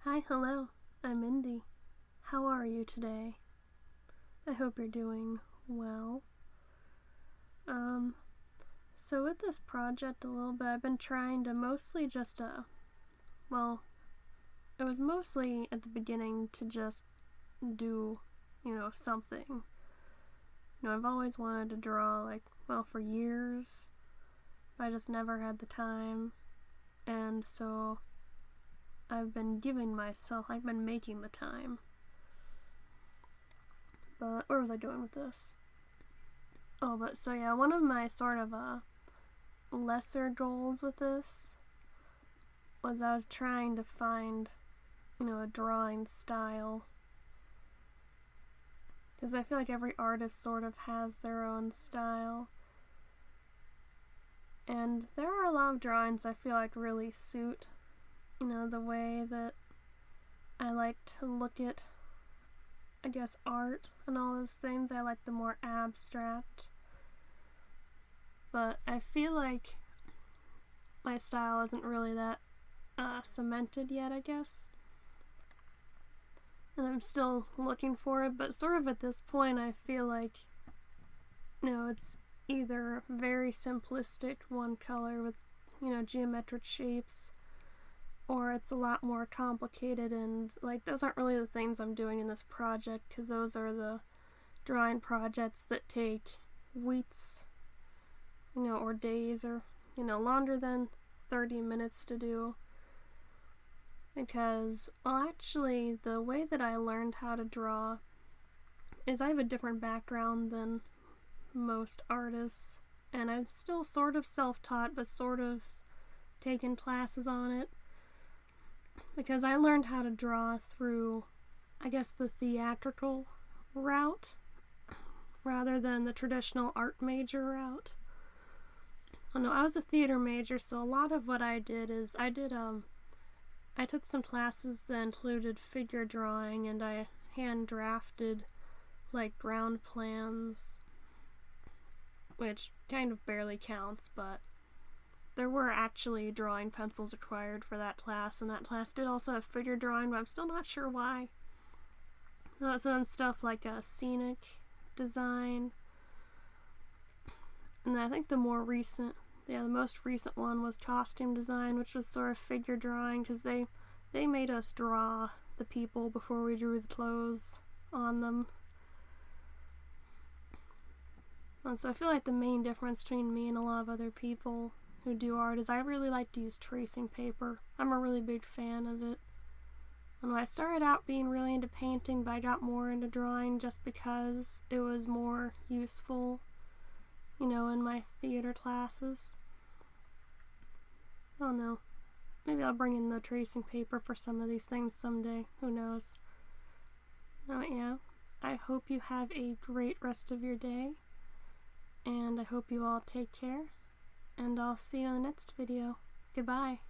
Hi, hello, I'm Mindy. How are you today? I hope you're doing well. So with this project a little bit, I've been trying to mostly just, well, it was mostly at the beginning to just do, something. I've always wanted to draw, for years, but I just never had the time, and so I've been making the time. But where was I going with this? One of my sort of lesser goals with this was I was trying to find, a drawing style. Because I feel like every artist sort of has their own style. And there are a lot of drawings I feel like really suit, the way that I like to look at, I guess, art and all those things. I like the more abstract. But I feel like my style isn't really that cemented yet, I guess. And I'm still looking for it, but sort of at this point I feel like, it's either very simplistic, one color with, geometric shapes, or it's a lot more complicated, and those aren't really the things I'm doing in this project, because those are the drawing projects that take weeks, or days, or, longer than 30 minutes to do. Because, actually, the way that I learned how to draw is I have a different background than most artists, and I'm still sort of self-taught, but sort of taken classes on it. Because I learned how to draw through, I guess, the theatrical route, rather than the traditional art major route. I was a theater major, so a lot of what I did is I took some classes that included figure drawing, and I hand drafted ground plans, which kind of barely counts, but there were actually drawing pencils required for that class, and that class did also have figure drawing, but I'm still not sure why. So then stuff like scenic design, and I think the most recent one was costume design, which was sort of figure drawing, because they made us draw the people before we drew the clothes on them. And so I feel like the main difference between me and a lot of other people who do art is I really like to use tracing paper. I'm a really big fan of it. And I started out being really into painting, but I got more into drawing just because it was more useful, in my theater classes. I don't know. Maybe I'll bring in the tracing paper for some of these things someday. Who knows? Oh yeah. I hope you have a great rest of your day. And I hope you all take care. And I'll see you in the next video. Goodbye.